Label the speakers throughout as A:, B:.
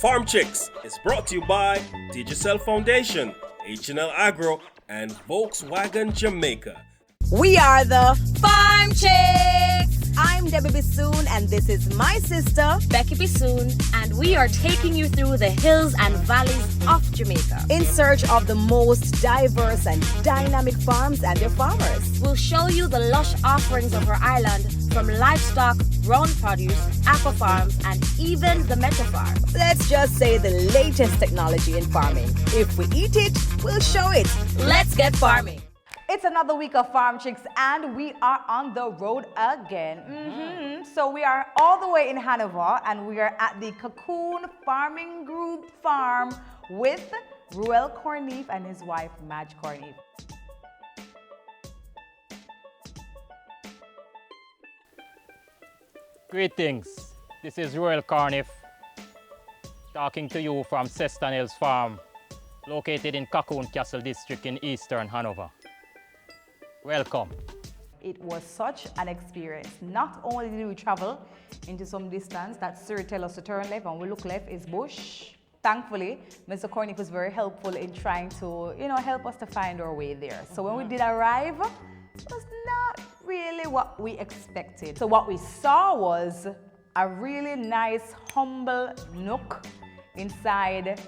A: Farm Chicks is brought to you by Digicel Foundation, H&L Agro, and Volkswagen Jamaica.
B: We are the Farm Chicks! I'm Debbie Bissoon, and this is my sister,
C: Becky Bissoon, and we are taking you through the hills and valleys of Jamaica
B: in search of the most diverse and dynamic farms and their farmers.
C: We'll show you the lush offerings of our island, from livestock, grown produce, aqua farms, and even the meta farm.
B: Let's just say the latest technology in farming. If we eat it, we'll show it.
C: Let's get farming.
D: It's another week of Farm Chicks, and we are on the road again. So we are all the way in Hanover, and we are at the Cacoon Farming Group farm with Ruel Corniffe and his wife, Madge Corniffe.
E: Greetings, this is Ruel Corniffe talking to you from Seston Hills Farm, located in Cacoon Castle District in Eastern Hanover. Welcome.
D: It was such an experience. Not only did we travel into some distance that Sir tell us to turn left, and we look left is bush. Thankfully, Mr. Corniffe was very helpful in trying to, help us to find our way there. So when we did arrive, it was not really what we expected. So what we saw was a really nice, humble nook inside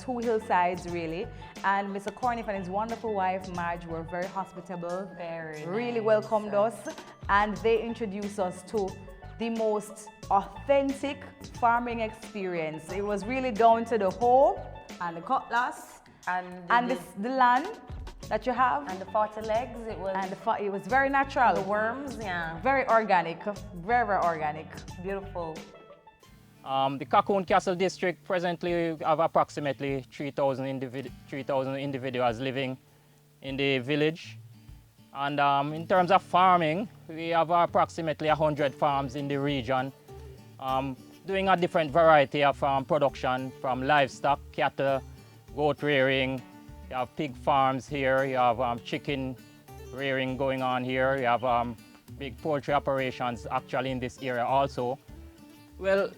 D: two hillsides really, and Mr. Corniffe and his wonderful wife Madge were very hospitable, really welcomed us, and they introduced us to the most authentic farming experience. It was really down to the hoe and the cutlass and the land that you have,
C: And the 40 legs,
D: it was very natural.
C: the worms, yeah.
D: Very organic, very, very organic.
C: Beautiful.
E: The Cacoon Castle District presently have approximately 3,000 individuals living in the village. And in terms of farming, we have approximately 100 farms in the region, doing a different variety of production, from livestock, cattle, goat rearing. You have pig farms here, you have chicken rearing going on here, you have big poultry operations actually in this area also. Well,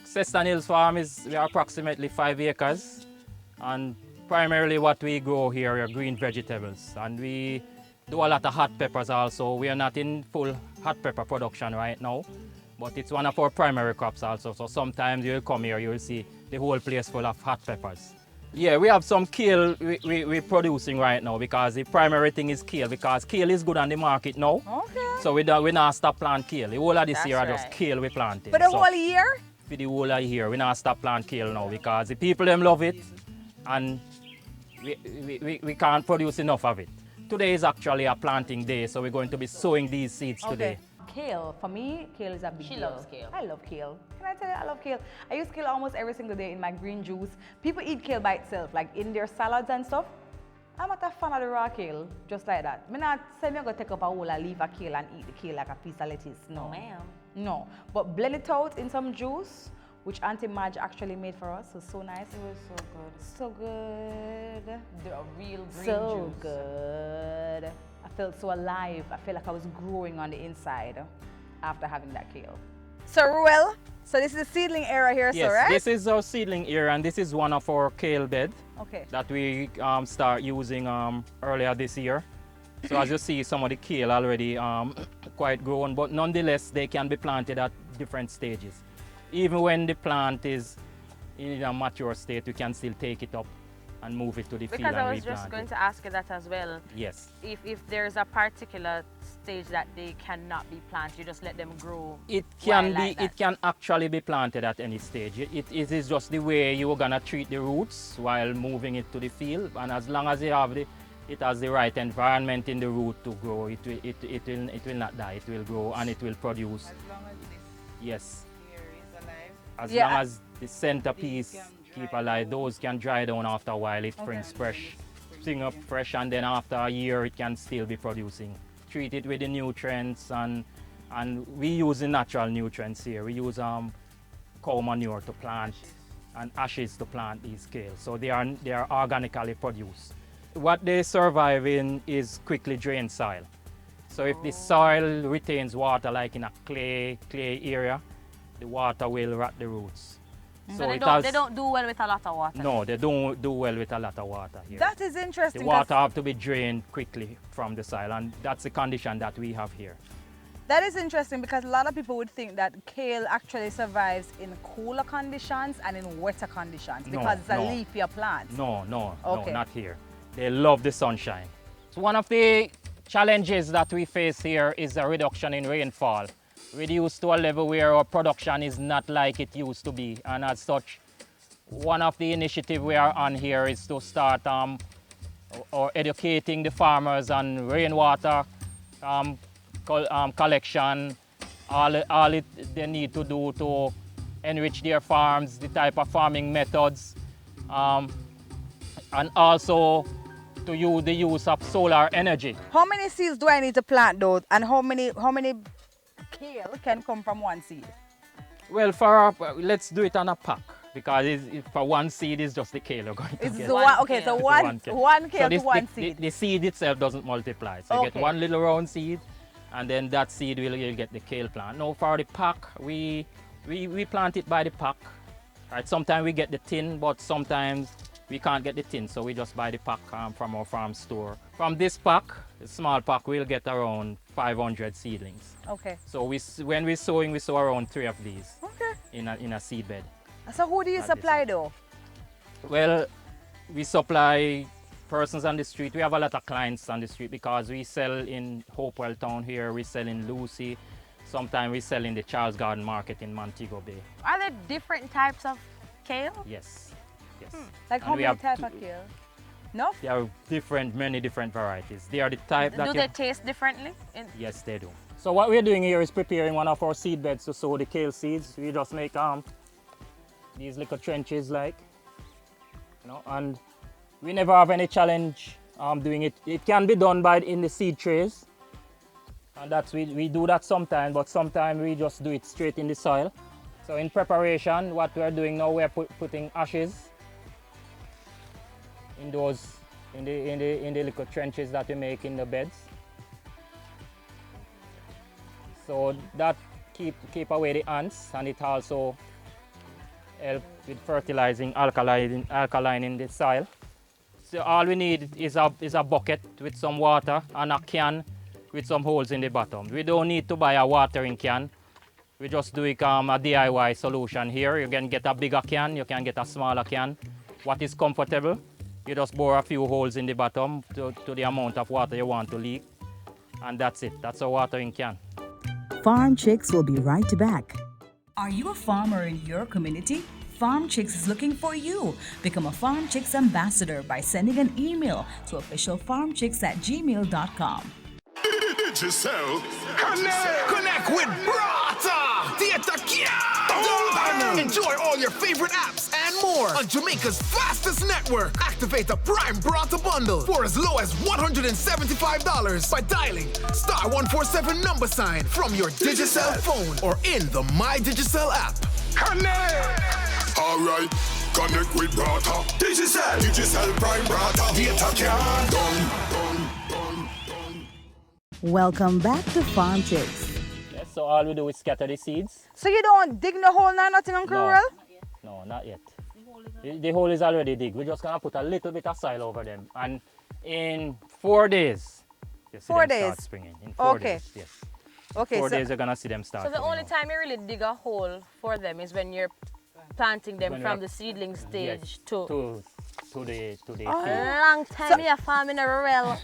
E: Seston Hills Farm we are approximately 5 acres, and primarily what we grow here are green vegetables, and we do a lot of hot peppers also. We are not in full hot pepper production right now, but it's one of our primary crops also, so sometimes you'll come here, you'll see the whole place full of hot peppers. Yeah, we have some kale we're producing right now, because the primary thing is kale, because kale is good on the market now.
D: Okay.
E: So we not stop plant kale. The whole of this
C: That's
E: year are
C: right.
E: just kale we planted.
D: For the whole year?
E: For the whole of year, we not stop plant kale now, because the people them love it, and we can't produce enough of it. Today is actually a planting day, so we're going to be sowing these seeds today.
D: Kale, for me, kale is a big
C: She
D: deal.
C: loves kale.
D: I love kale. Can I tell you, I love kale. I use kale almost every single day in my green juice. People eat kale by itself, like in their salads and stuff. I'm not a fan of the raw kale, just like that. I'm not saying I'm going to take up a whole leaf of kale and eat the kale like a piece of lettuce. No,
C: ma'am.
D: No, but blend it out in some juice, which Auntie Madge actually made for us. It was so nice.
C: It was so good.
D: So good.
C: The real green
D: So
C: juice.
D: good. I felt so alive. I felt like I was growing on the inside after having that kale. So Ruel, so this is the seedling area here,
E: Yes,
D: so right?
E: this is our seedling area, and this is one of our kale bed
D: Okay.
E: that we start using earlier this year. So as you see, some of the kale already quite grown, but nonetheless, they can be planted at different stages. Even when the plant is in a mature state, we can still take it up and move it to the field
F: Because
E: and
F: I was
E: replant
F: just going
E: it.
F: to ask you that as well.
E: Yes.
F: If there's a particular stage that they cannot be planted, you just let them grow.
E: It can
F: like that.
E: it can actually be planted at any stage. It is just the way you're gonna treat the roots while moving it to the field, and as long as you have it has the right environment in the root to grow, it will not die. It will grow and it will produce.
G: As long as this
E: Yes.
G: here is alive.
E: As
D: Yeah.
E: long as the centerpiece keep alive, those can dry down after a while. It springs fresh, spring up fresh, and then after a year it can still be producing. Treat it with the nutrients, and we use the natural nutrients here. We use cow manure to plant and ashes to plant these kale. So they are organically produced. What they survive in is quickly drained soil. So if the soil retains water, like in a clay area, the water will rot the roots.
F: So they don't do well with a lot of water.
E: No, they don't do well with a lot of water here.
D: That is interesting.
E: The water have to be drained quickly from the soil, and that's the condition that we have here.
D: That is interesting because a lot of people would think that kale actually survives in cooler conditions and in wetter conditions because it's a leafier plant.
E: No,
D: Okay.
E: not here. They love the sunshine. So one of the challenges that we face here is a reduction in rainfall. Reduced to a level where our production is not like it used to be, and as such, one of the initiatives we are on here is to start or educating the farmers on rainwater collection, all they need to do to enrich their farms, the type of farming methods, and also to use the use of solar energy.
D: How many seeds do I need to plant though, and how many kale can come from one seed?
E: Well, let's do it on a pack, because for one seed is just the kale you're going to
D: It's
E: get.
D: the one, okay, so one kale to one seed.
E: The seed itself doesn't multiply. So you get one little round seed, and then that seed you'll get the kale plant. Now for the pack, we plant it by the pack. Right? Sometimes we get the tin, but sometimes we can't get the tin, so we just buy the pack from our farm store. From this pack, the small pack, we'll get around 500 seedlings.
D: Okay.
E: So when we're sowing, we sow around 3 of these.
D: Okay.
E: In a seed bed.
D: So who do you supply though?
E: Well, we supply persons on the street. We have a lot of clients on the street because we sell in Hopewell Town here, we sell in Lucy. Sometimes we sell in the Charles Garden Market in Montego Bay.
F: Are there different types of kale?
E: Yes.
D: Like how many types of kale? No?
E: There are many different varieties. They are the type that
F: Do they taste differently?
E: Yes, they do. So what we're doing here is preparing one of our seed beds to sow the kale seeds. We just make these little trenches and we never have any challenge doing it. It can be done in the seed trays, and we do that sometimes, but sometimes we just do it straight in the soil. So in preparation, what we're doing now, we're putting ashes in the little trenches that we make in the beds. So that keep away the ants, and it also help with fertilizing alkaline in the soil. So all we need is a bucket with some water and a can with some holes in the bottom. We don't need to buy a watering can. We just do a DIY solution here. You can get a bigger can, you can get a smaller can. What is comfortable, you just bore a few holes in the bottom to the amount of water you want to leak. And that's it. That's a watering can.
B: Farm Chicks will be right back.
G: Are you a farmer in your community? Farm Chicks is looking for you. Become a Farm Chicks ambassador by sending an email to officialfarmchicks@gmail.com.
H: Digicel, connect with Brata, Theater Kya. Enjoy all your favorite apps and more on Jamaica's fastest network. Activate a Prime Brata bundle for as low as $175 by dialing *147 from your Digicel phone or in the My Digicel app. Connect! Alright, connect with Brata. Digicel Prime Brata. Theater Kya. Done.
B: Welcome back to Farm Chicks.
E: Yes, so all we do is scatter the seeds.
D: So you don't dig no hole now, nothing, Uncle Rural?
E: No, not yet. The hole is already dig. We're just gonna put a little bit of soil over them, and in 4 days, you see them start springing. In 4 days, yes.
D: Okay,
E: 4 days you're gonna see them start.
F: So the only time you really dig a hole for them is when you're planting them from the seedling stage to the field. Long time you're farming a rural.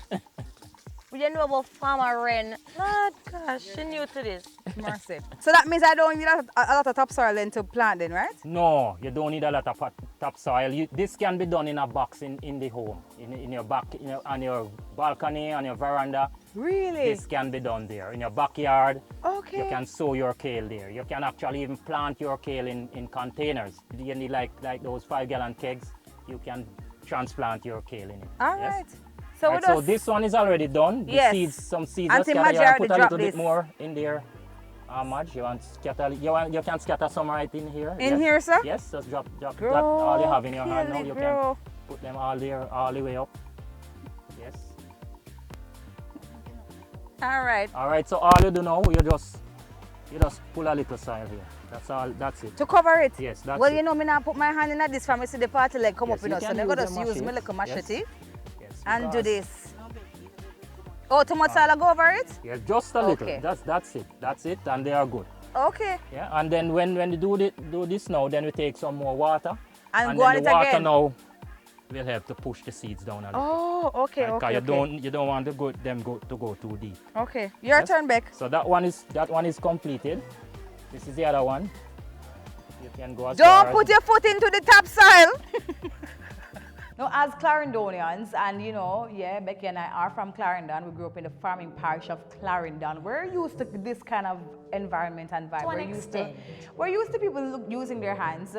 F: We didn't know about farmer Wren. Lord gosh, she new to this.
D: Mercy. So that means I don't need a lot of topsoil then to plant then, right?
E: No, you don't need a lot of topsoil. This can be done in a box in the home, in your back, on your balcony, on your veranda.
D: Really?
E: This can be done there. In your backyard,
D: okay.
E: You can sow your kale there. You can actually even plant your kale in containers. You need like those 5-gallon kegs. You can transplant your kale in it.
D: All
E: yes?
D: right. So,
E: right, so this one is already done.
D: Yes.
E: The seeds, some seeds.
D: Auntie
E: Scatter,
D: Margie
E: put a little
D: this.
E: bit more in there. Madge, you can scatter some right in here.
D: In here, sir?
E: Yes, just drop that all you have in your hand now. You can put them all there, all the way up. Yes.
D: All right.
E: All right, so all you do now, you just pull a little soil here. That's all. That's it.
B: To cover it?
E: Yes, that's
B: well,
E: it.
B: you know, me now put my hand in at this from me see the party leg come
E: Yes,
B: up in
E: you
B: us. So
E: can
B: I'm
E: use
B: going to
E: the
B: use my
E: machete.
B: little machete
E: Yes,
B: and do
E: because-
B: this. Oh, too much salad go over it?
E: Yes, just a little.
B: Okay.
E: That's it. That's it, and they are good.
B: Okay.
E: Yeah, and then when you do this now, then we take some more water.
B: And go
E: then
B: on
E: the
B: it
E: water
B: again?
E: now will help to push the seeds down a little.
B: Oh, okay,
E: Right, 'cause
B: okay,
E: you don't want them to go too deep.
B: Okay, your
E: Yes?
B: turn, Beck.
E: So that one is completed. This is the other one. You can go as
B: Don't
E: far
B: put
E: as,
B: your foot into the topsoil.
D: Now, as Clarendonians, and you know, yeah, Becky and I are from Clarendon. We grew up in the farming parish of Clarendon. We're used to this kind of environment and vibe.
F: To an extent.
D: We're used to people using their hands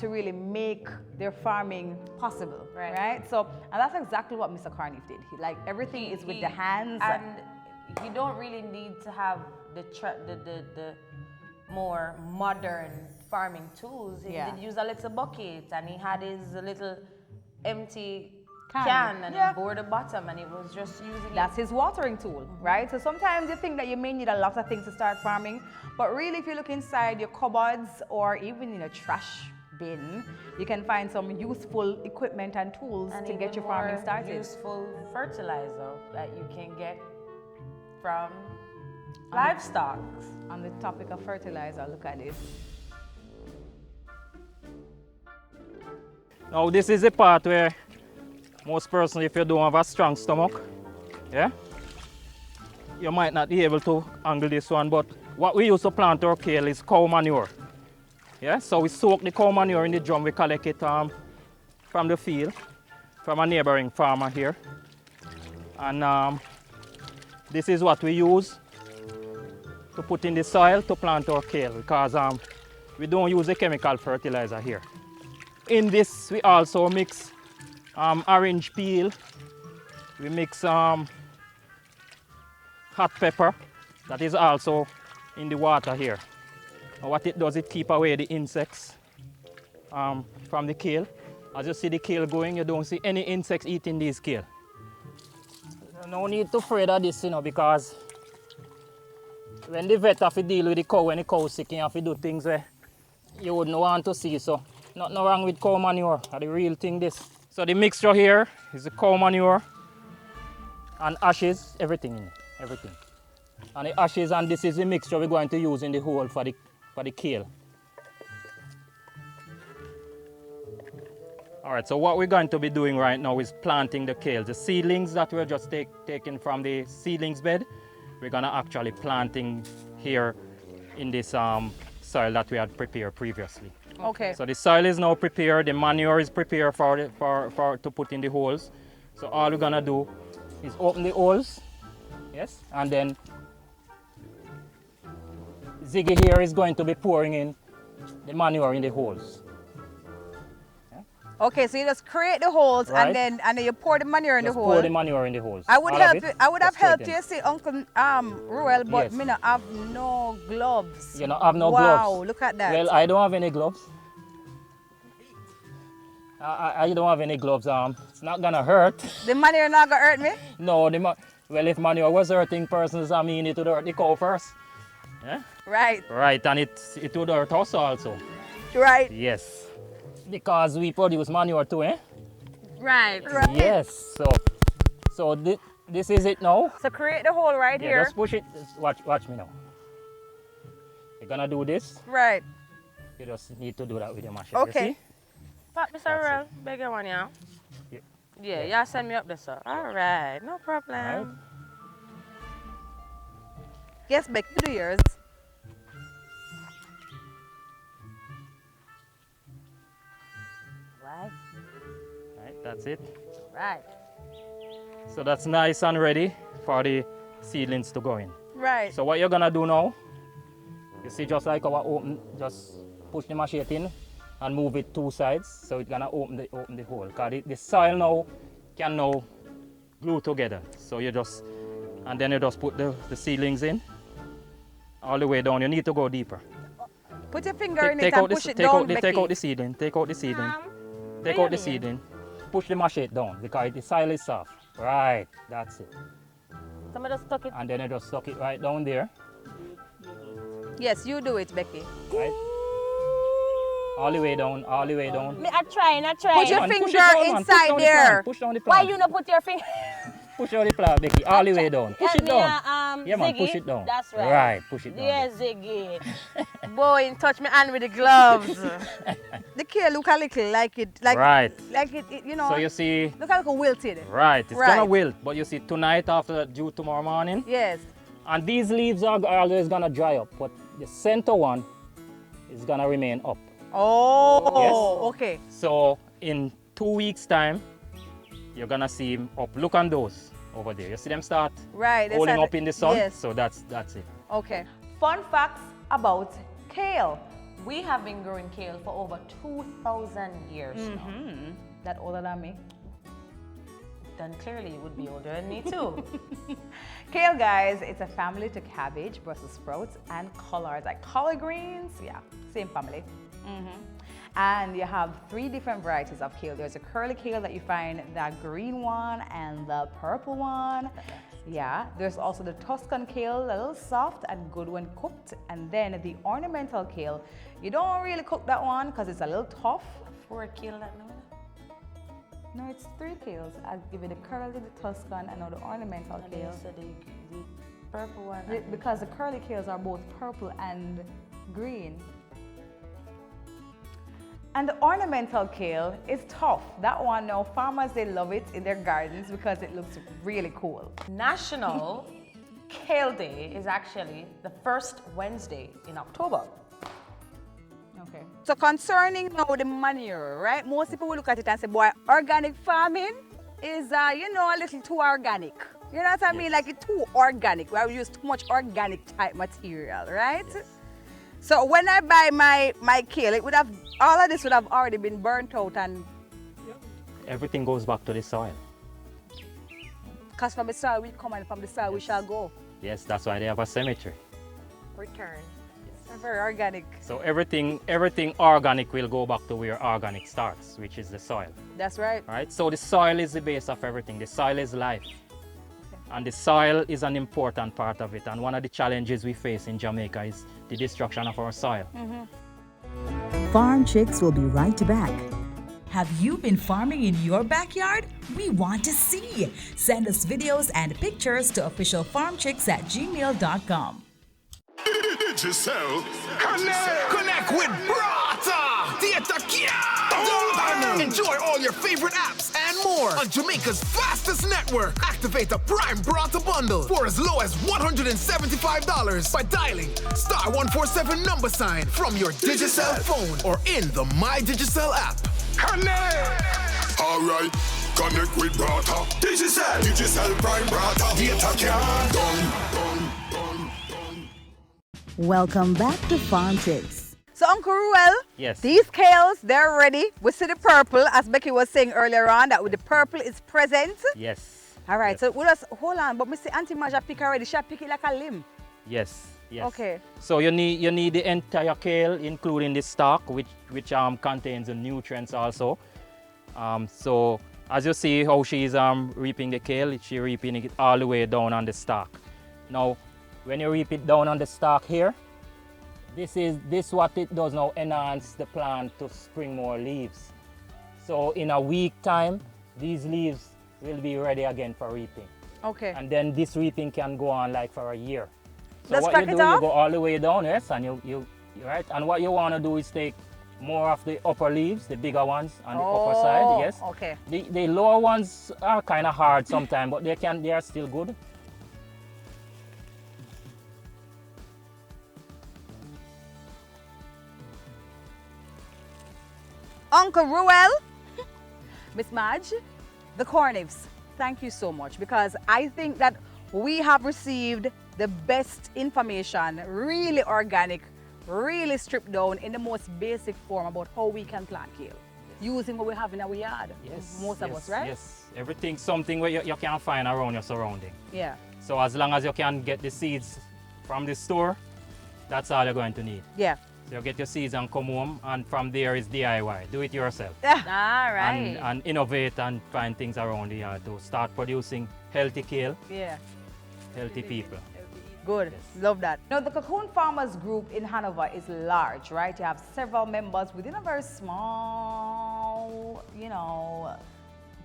D: to really make their farming possible, right? So, and that's exactly what Mr. Corniffe did. He, like everything is with the hands.
F: And you don't really need to have the more modern farming tools. He
D: Yeah.
F: did use a little bucket, and he had his little empty
D: Can.
F: can, and
D: Yeah.
F: he bored the bottom, and he was just using
D: That's his watering tool, right? So sometimes you think that you may need a lot of things to start farming, but really if you look inside your cupboards or even in a trash bin, you can find some useful equipment and tools
F: and
D: to
F: even
D: get your farming
F: more
D: started.
F: useful fertilizer that you can get from livestock.
D: On the topic of fertilizer, look at this.
E: now this is the part where most persons, if you don't have a strong stomach, yeah, you might not be able to handle this one. But what we use to plant our kale is cow manure. Yeah, so we soak the cow manure in the drum. We collect it from the field, from a neighboring farmer here, and this is what we use to put in the soil to plant our kale, because we don't use a chemical fertilizer here. In this, we also mix orange peel. We mix hot pepper. That is also in the water here. And what it does, it keep away the insects from the kale. As you see the kale going, you don't see any insects eating these kale. No need to afraid of this, you know, because when the vet have to deal with the cow, when the cow is sick, you have to do things where you wouldn't want to see. So nothing wrong with cow manure, that's the real thing this. So the mixture here is the cow manure and ashes, everything in it, everything. And the ashes, and this is the mixture we're going to use in the hole for the kale. All right, so what we're going to be doing right now is planting the kale. The seedlings that we're just taking from the seedlings bed, we're gonna actually planting here in this soil that we had prepared previously.
B: Okay.
E: So the soil is now prepared, the manure is prepared for to put in the holes. So all we're gonna do is open the holes, yes, and then Ziggy here is going to be pouring in the manure in the holes.
B: Okay, so you just create the holes
E: Right.
B: and then you pour the manure in
E: Just
B: the
E: pour
B: hole.
E: the manure in the holes.
B: I would
E: All of
B: help
E: it,
B: you. I would have
E: just straight
B: helped
E: in.
B: you, see, Uncle Ruel, but
E: Yes.
B: me not have no gloves.
E: You don't have no
B: wow,
E: gloves?
B: Wow, look at that.
E: Well, I don't have any gloves. I don't have any gloves. It's not gonna hurt.
B: The manure not gonna hurt me?
E: No, well, if manure was hurting persons, I mean, it would hurt the cow first. Yeah?
B: Right,
E: Right, and it would hurt us also.
B: right.
E: Yes. Because we produce manure too, eh?
F: Right.
E: Yes. So this is it now.
B: So create the hole right
E: Yeah,
B: here.
E: just push it. Just watch me now. You're gonna do this.
B: Right.
E: You just need to do that with your machine.
B: Okay.
E: You see?
F: But Mr. Ruel, bigger one, yeah?
E: Yeah.
F: Yeah, y'all send me up there, sir. All right, no problem.
E: Right.
B: Yes, Beck, you do yours.
F: Right,
E: Right, that's it.
F: right.
E: So that's nice and ready for the seedlings to go in.
B: Right.
E: So what you're gonna do now, you see, just like our open, just push the machete in and move it two sides, so it's gonna open the hole. Cause the soil now can now glue together. So you just, and then you just put the seedlings in all the way down. You need to go deeper.
B: Put your finger in it
E: Take
B: and
E: out
B: push
E: the
B: it
E: take
B: down,
E: out the
B: Becky.
E: take out the seedling. Take out the seedling. Take
F: what
E: out the
F: you mean?
E: seedling. Push the machete down because the soil is soft. Right, that's it.
F: Somebody just stuck it.
E: And then you just stuck it right down there.
B: Yes, you do it, Becky.
E: Right? All the way down, all the way down.
F: Me, I trying.
B: Put your
E: Man, push
B: finger
E: it down, man.
B: inside
E: Push down the
B: there.
E: plant. Push down the
F: Why
E: plant.
F: you not put your finger?
E: Push down the plant, Becky. All the way down. Push it down. Yeah, man,
F: Ziggy,
E: push it down.
F: That's right.
E: Right, push it down.
F: Yeah, Ziggy. Boy, touch my hand with the gloves.
B: The kale look a little like it,
E: Right.
B: like it, you know.
E: So you see,
B: look a little wilted.
E: right, it's
B: Right.
E: gonna wilt, but you see tonight after due tomorrow morning,
B: Yes.
E: and these leaves are always gonna dry up, but the center one is gonna remain up.
B: Oh,
E: Yes.
B: okay.
E: So in 2 weeks time, you're gonna see him up. Look on those over there. You see them start
B: Right. they
E: holding
B: start-
E: up in the sun?
B: Yes.
E: So that's it.
B: Okay.
D: Fun facts about kale.
F: We have been growing kale for over 2,000 years now.
D: That older than me.
F: Then clearly you would be older than me too.
D: Kale, guys, it's a family to cabbage, Brussels sprouts, and collards, like collard greens. Yeah, same family. And you have 3 different varieties of kale. There's a curly kale that you find, that green one and the purple one. Yeah, there's also the Tuscan kale, a little soft and good when cooked. And then the ornamental kale, you don't really cook that one because it's a little tough.
F: For a kale that no.
D: No, it's 3 kales. I'll give you the curly, the Tuscan, and now the ornamental
F: And
D: kale.
F: also the purple one.
D: Because the curly kales are both purple and green. And the ornamental kale is tough. That one now, farmers, they love it in their gardens because it looks really cool.
F: National Kale Day is actually the first Wednesday in October.
D: Okay.
B: So concerning now the manure, right? Most people will look at it and say, boy, organic farming is, you know, a little too organic. You know what I mean? Like it's too organic. We use too much organic type material, right? So when I buy my kale, it would have, all of this would have already been burnt out, and
E: Everything goes back to the soil.
B: because from the soil we come and from the soil we shall go.
E: Yes, that's why they have a cemetery.
F: Return.
B: Very organic.
E: So everything organic will go back to where organic starts, which is the soil.
B: That's right.
E: Right? So the soil is the base of everything. The soil is life. And the soil is an important part of it. And one of the challenges we face in Jamaica is the destruction of our soil.
G: Farm Chicks will be right back. Have you been farming in your backyard? We want to see. Send us videos and pictures to officialfarmchicks@gmail.com.
H: Digicel, connect with Brata, Theater Kya. Enjoy all your favorite apps and more on Jamaica's fastest network. Activate the Prime Brata bundle for as low as $175 by dialing *147 number sign from your Digicel phone or in the My Digicel app. Connect! Alright, connect with Brata. Digicel Prime Brata, Theater Kya. Done.
G: Welcome back to Farm Chicks.
B: So Uncle Ruel,
E: Yes.
B: these kales, they're ready. We see the purple, as Becky was saying earlier on, that with the purple is present.
E: Yes.
B: All right,
E: Yes.
B: so we just, hold on, but me see Auntie Maja pick already. She pick it like a limb.
E: Yes. Yes.
B: Okay.
E: So you need the entire kale, including the stalk, which contains the nutrients also. So as you see how she's reaping the kale, she's reaping it all the way down on the stalk. Now, when you reap it down on the stalk here, this what it does now, enhance the plant to spring more leaves. So in a week time, these leaves will be ready again for reaping.
B: Okay.
E: And then this reaping can go on like for a year. So
B: Let's
E: what
B: crack
E: you
B: it
E: do,
B: off?
E: you go all the way down, yes, and you right. And what you want to do is take more of the upper leaves, the bigger ones on the upper side, yes.
B: Okay.
E: The lower ones are kind of hard sometimes, but they are still good.
B: Uncle Ruel, Miss Madge, the Corniffes, thank you so much, because I think that we have received the best information, really organic, really stripped down in the most basic form about how we can plant kale, using what we have in our yard.
E: Yes.
B: Most of us, right?
E: Yes. Everything, something where you can find around your surrounding.
B: Yeah.
E: So as long as you can get the seeds from the store, that's all you're going to need.
B: Yeah.
E: So you get your seeds and come home, and from there is DIY. Do it yourself.
F: All right.
E: And innovate and find things around the yard to start producing healthy kale,
B: Yeah.
E: healthy people.
B: Good. Love that.
D: Now, the Cacoon Farmers Group in Hanover is large, right? You have several members within a very small, you know,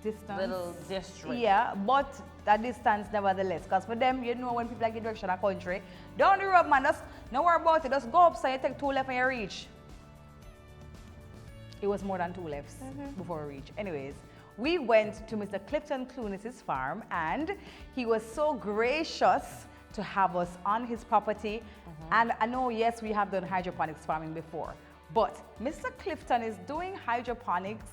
D: distance.
F: Little district.
D: Yeah, but that distance nevertheless. Because for them, you know, when people like direction a country, down the road, man, just don't worry about it. Just go up, so you take 2 left and you reach. It was more than 2 lefts before we reach. Anyways, we went to Mr. Clifton Clunis' farm, and he was so gracious to have us on his property. And I know, yes, we have done hydroponics farming before, but Mr. Clifton is doing hydroponics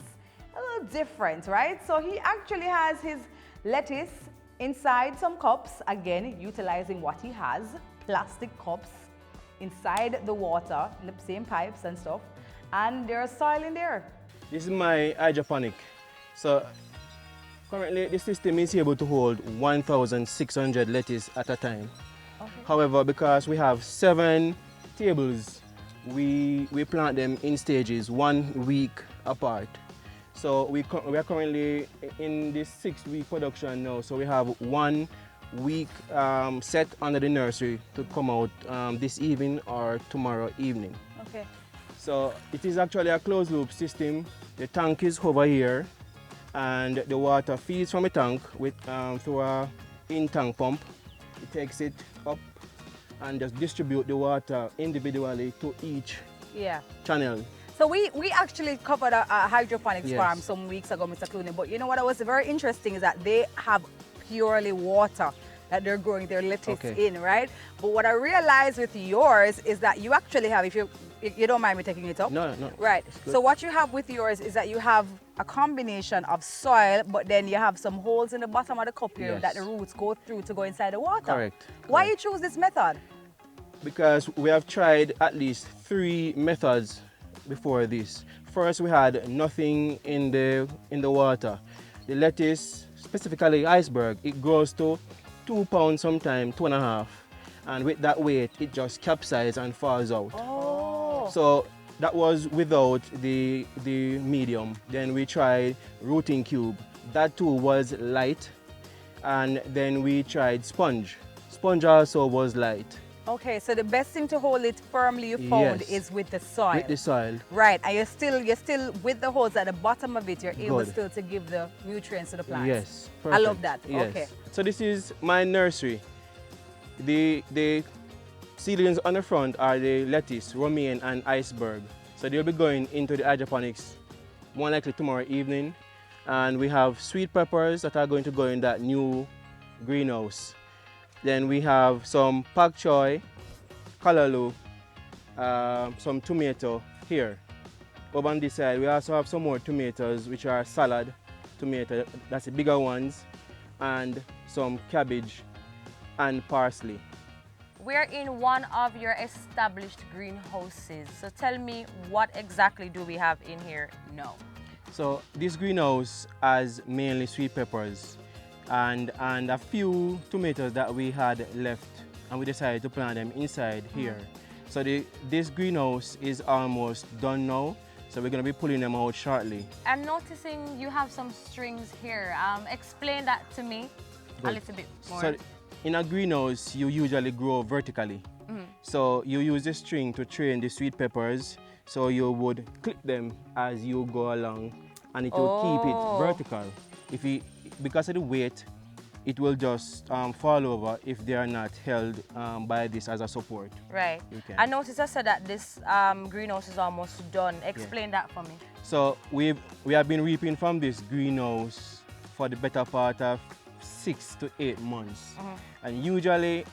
D: a little different, right? So he actually has his lettuce inside some cups, again, utilizing what he has, plastic cups inside the water, in the same pipes and stuff, and there's soil in there.
I: This is my hydroponic. So currently the system is able to hold 1,600 lettuce at a time. Okay. However, because we have 7 tables, we plant them in stages 1 week apart. So we are currently in this 6-week production now. So we have 1 week set under the nursery to come out this evening or tomorrow evening.
B: Okay.
I: So it is actually a closed loop system. The tank is over here, and the water feeds from a tank with through a in-tank pump. It takes it up and just distribute the water individually to each channel.
B: So we actually covered a hydroponics farm some weeks ago, Mr. Clunis, but you know what was very interesting is that they have purely water that they're growing their lettuce in, right? But what I realized with yours is that you actually have, if you don't mind me taking it up?
I: No.
B: Right. So what you have with yours is that you have a combination of soil, but then you have some holes in the bottom of the cup here that the roots go through to go inside the water.
I: Correct.
B: Why you choose this method?
I: Because we have tried at least 3 methods before this. First, we had nothing in the water. The lettuce, specifically iceberg, it grows to 2 pounds, sometimes 2.5, and with that weight, it just capsizes and falls out.
B: Oh.
I: So that was without the medium. Then we tried rooting cube. That too was light, and then we tried sponge. Sponge also was light.
B: Okay, so the best thing to hold it firmly, you found, is with the soil.
I: With the soil.
B: Right, and you're still with the holes at the bottom of it, you're able still to give the nutrients to the plants.
I: Yes, perfect.
B: I love that.
I: Yes.
B: Okay.
I: So this is my nursery. The seedlings on the front are the lettuce, romaine, and iceberg. So they'll be going into the hydroponics more likely tomorrow evening. And we have sweet peppers that are going to go in that new greenhouse. Then we have some pak choy, callaloo, some tomato here. Over on this side, we also have some more tomatoes, which are salad tomato, that's the bigger ones, and some cabbage and parsley.
F: We're in one of your established greenhouses. So tell me, what exactly do we have in here now?
I: So this greenhouse has mainly sweet peppers and a few tomatoes that we had left, and we decided to plant them inside here. So this greenhouse is almost done now, so we're going to be pulling them out shortly.
F: I'm noticing you have some strings here. Explain that to me a little bit more.
I: So in a greenhouse, you usually grow vertically. So you use the string to train the sweet peppers, so you would clip them as you go along, and it will keep it vertical. Because of the weight, it will just fall over if they are not held by this as a support.
F: Right. I noticed I said that this greenhouse is almost done. Explain that for me.
I: So we have been reaping from this greenhouse for the better part of 6 to 8 months. And usually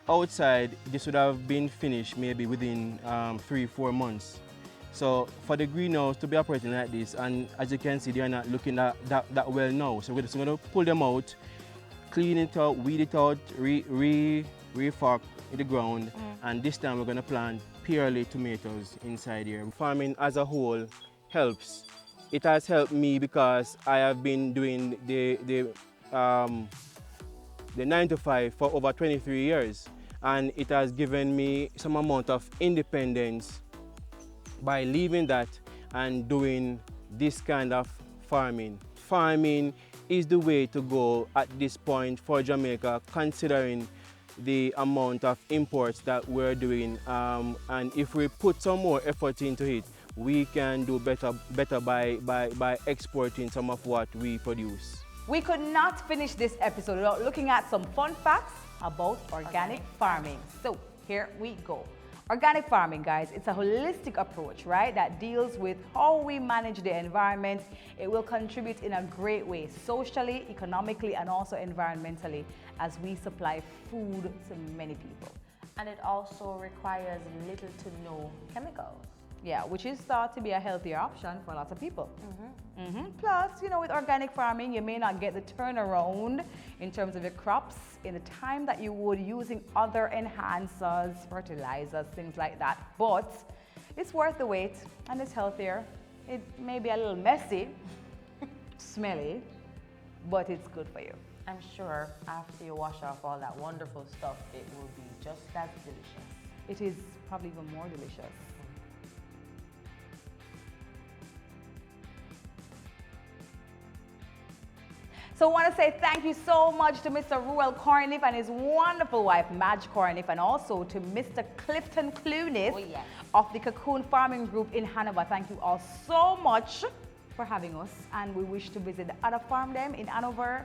I: outside, this would have been finished maybe within 3-4 months. So for the greenhouse to be operating like this, and as you can see, they are not looking that well now. So we're just going to pull them out, clean it out, weed it out, re-fork in the ground, and this time we're going to plant purely tomatoes inside here. Farming as a whole helps. It has helped me because I have been doing the 9 to 5 for over 23 years, and it has given me some amount of independence by leaving that and doing this kind of farming. Farming is the way to go at this point for Jamaica, considering the amount of imports that we're doing, and if we put some more effort into it, we can do better by exporting some of what we produce.
D: We could not finish this episode without looking at some fun facts about organic farming. So here we go. Organic farming, guys, it's a holistic approach, right, that deals with how we manage the environment. It will contribute in a great way, socially, economically, and also environmentally, as we supply food to many people.
F: And it also requires little to no chemicals.
D: Yeah, which is thought to be a healthier option for lots of people. Plus, you know, with organic farming, you may not get the turnaround in terms of your crops in the time that you would using other enhancers, fertilizers, things like that. But it's worth the wait and it's healthier. It may be a little messy, smelly, but it's good for you.
F: I'm sure after you wash off all that wonderful stuff, it will be just as delicious.
D: It is probably even more delicious. So I want to say thank you so much to Mr. Ruel Corniffe and his wonderful wife, Madge Corniffe, and also to Mr. Clifton Clunis of the Cacoon Farming Group in Hanover. Thank you all so much for having us, and we wish to visit the other farm them in Hanover,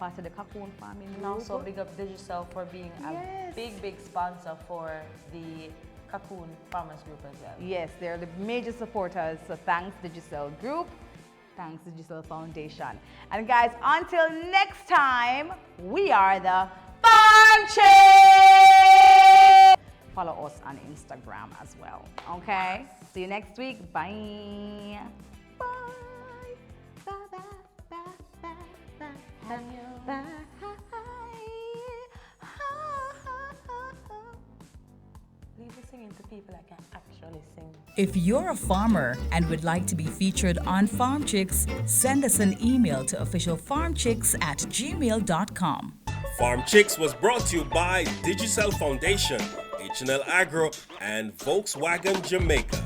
D: part of the Cacoon Farming Group.
F: And also big up Digicel for being a big sponsor for the Cacoon Farmers Group as well.
D: Yes, they're the major supporters, so thanks Digicel Group. Thanks to Digicel Foundation. And guys, until next time, we are the Farm Chicks! Follow us on Instagram as well, okay? See you next week. Bye. Bye. Bye, bye, bye, bye, bye, bye.
F: Leave the singing to people that can actually sing.
G: If you're a farmer and would like to be featured on Farm Chicks, send us an email to officialfarmchicks@gmail.com.
A: Farm Chicks was brought to you by Digicel Foundation, H&L Agro, and Volkswagen Jamaica.